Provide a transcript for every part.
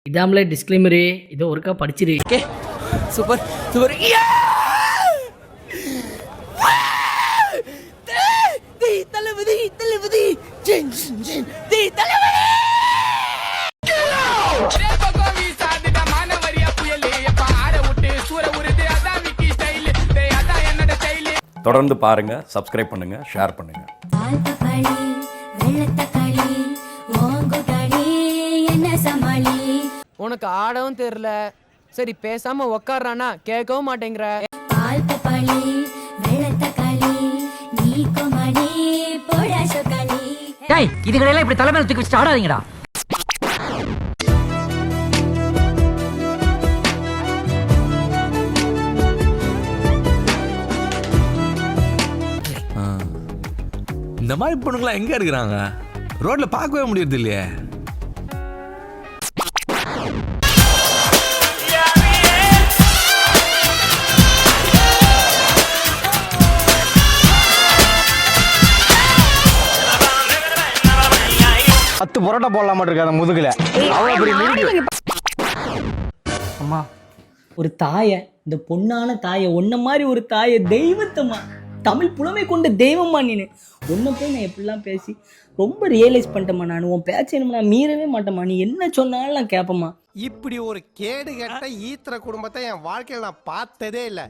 இதாமல disclaimer இதோ ஒருக்கா படிச்சிரு. Okay super super. Thalapathy Thalapathy Thalapathy. தொடர்ந்து பாருங்க, சப்ஸ்கிரைப் பண்ணுங்க, ஷேர் பண்ணுங்க. உனக்கு ஆடவும் தெரியல, சரி பேசாம உக்காடுறானா கேட்கவும் மாட்டேங்கிற. இதுகளெல்லாம் இப்படி தலைமையில தூக்கி வச்சுட்டு ஆடாதீங்கடா. இந்த மாதிரி பொண்ணுங்களாம் எங்க இருக்கிறாங்க? ரோட்ல பார்க்கவே முடியறது இல்லையே. பத்து புரோட்டா போடலாம் இருக்கு அந்த முதுகுல. அம்மா ஒரு தாயை, இந்த பொண்ணான தாயை, ஒன்ன மாதிரி ஒரு தாயை, தெய்வத்தம்மா, தமிழ் புலமை கொண்ட தெய்வம்மா நீனு. ஒன்றை போய் நான் எப்படிலாம் பேசி ரொம்ப ரியலைஸ் பண்ணிட்டேம்மா. நான் உன் பேச்ச நான் மீறவே மாட்டேம்மா. நீ என்ன சொன்னாலும் நான் கேட்பேம்மா. இப்படி ஒரு கேடு கெட்ட ஈத்திர குடும்பத்தை என் வாழ்க்கையில் நான் பார்த்ததே இல்லை.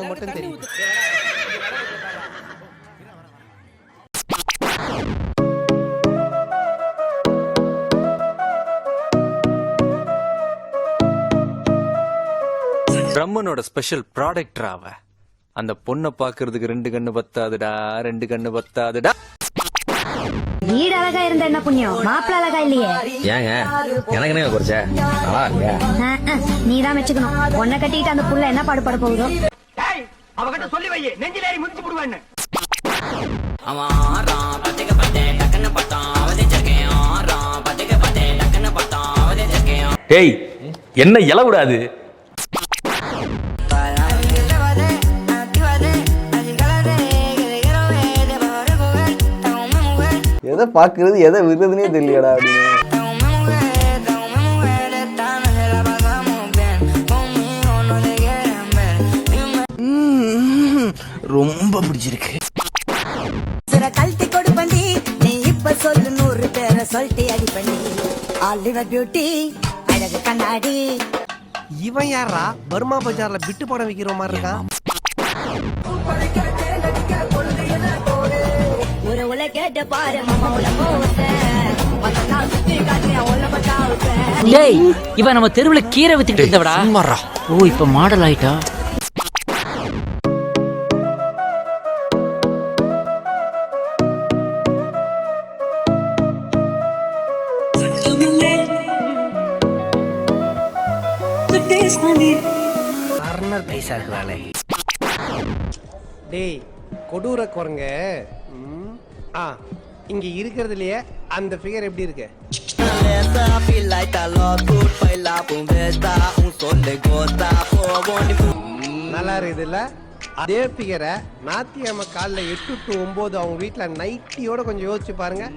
மட்டும் தெரியும். பிரம்மனோட ஸ்பெஷல் ப்ராடக்ட் அவ. அந்த பொண்ணை பாக்குறதுக்கு 2 கண்ணு பத்தாதுடா, 2 கண்ணு பத்தாதுடா. வீடு அழகா இருந்தா என்ன புண்ணியம், மாப்பிள்ள அழகா இல்லையே. ஏங்க எனக்கு என்ன குறைச்ச? நல்லா இருக்க. நீதான் வச்சுக்கணும். உன்னை கட்டிக்கிட்டு அந்த புள்ள என்ன பாடுபட போகுதோ. அவகிட்ட சொல்லி வை, நெஞ்சில ஏறி மிதிச்சு போடுவேன்னு. ஏய், என்ன இலவிடாது? எதை பாக்குறது எதை விடுறதுனே தெரியலடா அப்படின்னு. ரொம்ப பிடிச்சிருக்கு. கழட்டி கொடு பண்ணி நீ இப்ப சொல்லு 100 பேரை சொல்லிட்டு அடி பண்ணி. ஆலிவர் பியூட்டி அழகு கண்ணாடி. இவன் யாரா பர்மா பஜார்ல பிட்டு படம் விக்கிற மாதிரி இருக்கான். ஒரு உல கேட்ட பாரு மாமா உல போட்ட. டேய், இவன் நம்ம தெருவுல கீரை வித்துக்கிட்டு இருந்தவடா. ஓ, இப்ப மாடல் ஆயிட்டா. கர்னர் பைசா இருக்கிறாளே. டேய் கொடூர குரங்க. இங்க இருக்கிறதுலயே அந்த ஃபிகர் எப்படி இருக்கு? நல்லா இருக்குது இல்ல? அதே ஃபிகரை நாத்தியம்ம காலைல 8 to 9 அவங்க வீட்டுல நைட்டியோட கொஞ்சம் யோசிச்சு பாருங்க.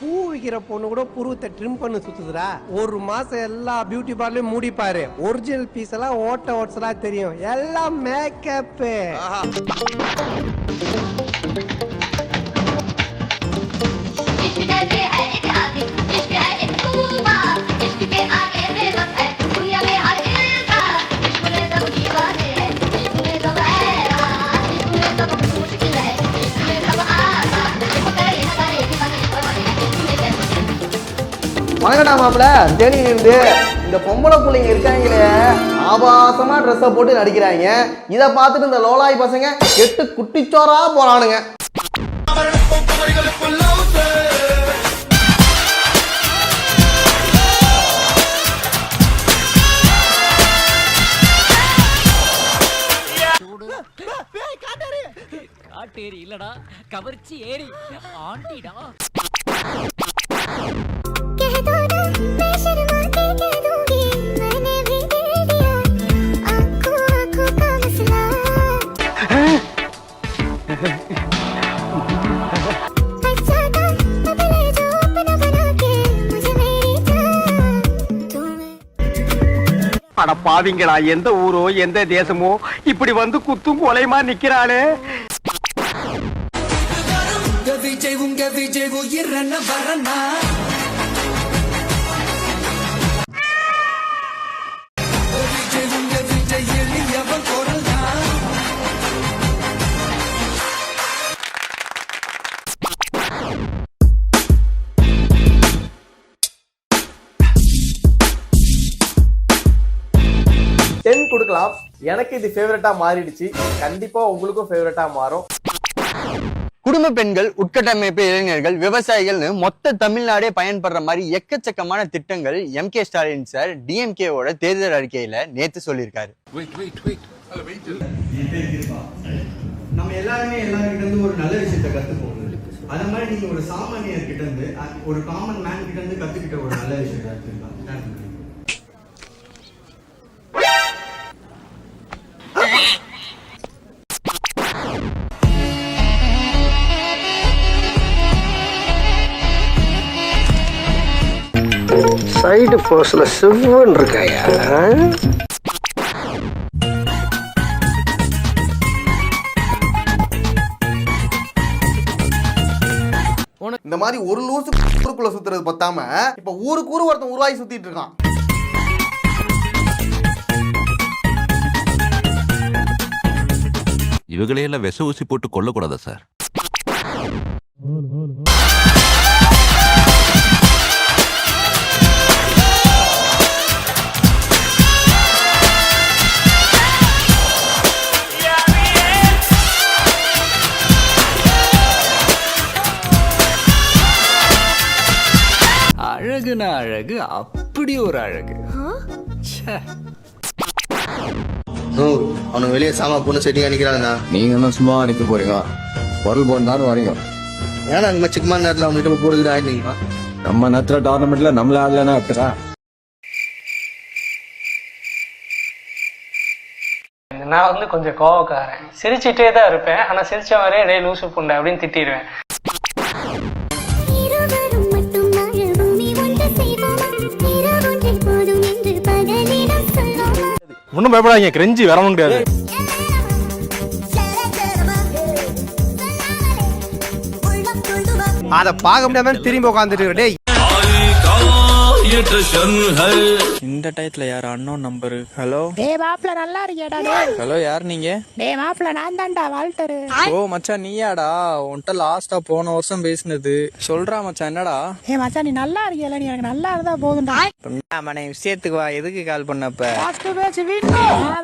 பூ விக்கிற பொண்ணு கூட புருவத்தை ட்ரிம் பண்ணி சுத்துதுடா. ஒரு மாசம் எல்லா பியூட்டி பார்லரும் மூடிப்பாரு. ஒரிஜினல் பீஸ் எல்லாம் ஓட்ஸலா தெரியும். எல்லாம் மேக்கப். வணக்கடா மாப்பிள்ள. தேனியிலிருந்து இந்த பொம்பளை பிள்ளைங்க இருக்காங்களே, ஆபாசமா ட்ரெஸ்ஸை போட்டு நடிக்கிறாங்க. இதை பார்த்துட்டு இந்த லோலாய் பசங்க கெட்டு குட்டிச்சோரா போறானுங்க. காட்டேரி இல்லடா, கவர்ச்சி ஏரி ஆண்டிடா. அட பாவிங்களா, எந்த ஊரோ எந்த தேசமோ இப்படி வந்து குத்தும் கொலைமா நிக்கிறாளே. டென் கொடுக்கலாம். எனக்கு இது ஃபேவரட்டா மாறிடுச்சு. கண்டிப்பா உங்களுக்கும் ஃபேவரட்டா மாறும். குடும்ப பெண்கள், உட்கட்டமைப்பு இளைஞர்கள், விவசாயிகள்னு மொத்த தமிழ்நாடே பயன்படுற மாதிரி எக்கச்சக்கமான திட்டங்கள் எம்.கே. ஸ்டாலின் சார் டிஎம்கேவோட தேர்தல் அறிக்கையில நேத்து சொல்லியிருக்காரு. நம்ம எல்லாருமே எல்லார்கிட்ட இருந்து ஒரு நல்ல விஷயத்த கத்துப்போம். அது மாதிரி நீங்க ஒரு சாமானியர் கிட்ட இருந்து, ஒரு காமன் மேன் கிட்ட இருந்து கத்துக்கிட்ட ஒரு நல்ல விஷயத்த கத்துக்கலாம். சைடு போஸ்ல சிவன் இருக்காயா? இந்த மாதிரி ஒரு லூசு ஊருக்குள்ள சுத்துறது பத்தாம இப்ப ஊருக்கு ஊரு ஒருத்தன் உருவாகி சுத்திட்டு இருக்கான். இவங்களையெல்லாம் விஷ ஊசி போட்டு கொல்லக்கூடாதா சார்? அழகுனா அழகு, அப்படி ஒரு அழகு. அவனுக்கு வெளியே சாமா பொண்ணு செட்டிங்க நிக்கிறாங்க. நீங்க என்ன சும்மா நிக்க போறீங்க? பொருள் போனாலும் வரீங்க. ஏன்னா அங்க சிக்கமான நேரத்துல அவங்க போறது ஆயிட்டீங்களா? நம்ம நத்துற டோர்னமெண்ட்ல நம்மள ஆடலன்னா அப்படியா? நான் வந்து கொஞ்சம் கோவக்காரன். சிரிச்சுட்டே தான் இருப்பேன். ஆனா சிரிச்ச மாதிரியே டே லூசு புண்டை அப்படின்னு திட்டிடுவேன். ஒன்னும் பயப்படாதீங்க, கிரெஞ்சி வர முடியாது. அத பார்க்க முடியாம திரும்பி உட்காந்துட்டு டேய். இந்த டயத்துல யார் அண்ணன் நம்பரு? ஹலோ டேய் மாப்ள நல்லா இருக்கியாடா? டேய் ஹலோ, யார் நீங்க? டேய் மாப்ள நான் தான்டா வால்டர். ஓ மச்சான், நீயாடா? உன்கிட்ட லாஸ்டா போன வருஷம் பேசினது. சொல்றா மச்சான், என்னடா? ஏய் மச்சான், நீ நல்லா இருக்கியால? நீ எனக்கு நல்லா இருந்தா போதும்டா. அவனை விஷயத்துக்கு வா. எதுக்கு கால் பண்ணப்ப? லாஸ்ட் மேட்ச் வீட்ல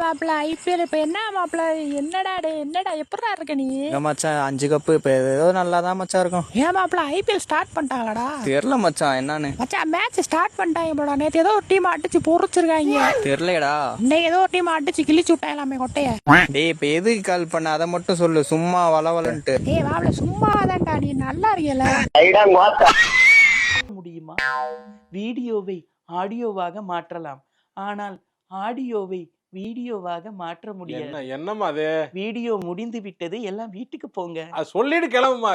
மாப்ள ஐபிஎல் இப்ப என்ன மாப்ள? என்னடா டேய், என்னடா எப்பறா இருக்க நீ? மச்சான் 5 கப்பு இப்ப ஏதோ நல்லா தான் மச்சான் இருக்கும். ஏன் மாப்ள ஐபிஎல் ஸ்டார்ட் பண்ணிட்டாங்களாடா? தெரியல மச்சான் என்னன்னு. மச்சான் மேட்ச் ஸ்டார்ட் பண்ணிட்டாங்க போடா. நேத்து ஏதோ ஒரு டீம் அடிச்சு பொறிச்சிருக்காங்க. தெரியலடா. இன்னைக்கு ஏதோ ஒரு டீம் அடிச்சு கிழிச்சு விட்டாங்களாமே கொட்டைய. டேய் இப்ப எதுக்கு கால் பண்ண அதை மட்டும் சொல்லு. சும்மா வளவலன்ட்டு. ஏய் மாப்ள சும்மா தான்டா. நீ நல்லா இருக்கியல? முடியுமா? வீடியோவை ஆடியோவாக மாற்றலாம், ஆனால் ஆடியோவை வீடியோவாக மாற்ற முடியாது. என்னம்மா அது? வீடியோ முடிந்து விட்டது, எல்லாம் வீட்டுக்கு போங்க. சொல்லிட்டு கிளம்புமா.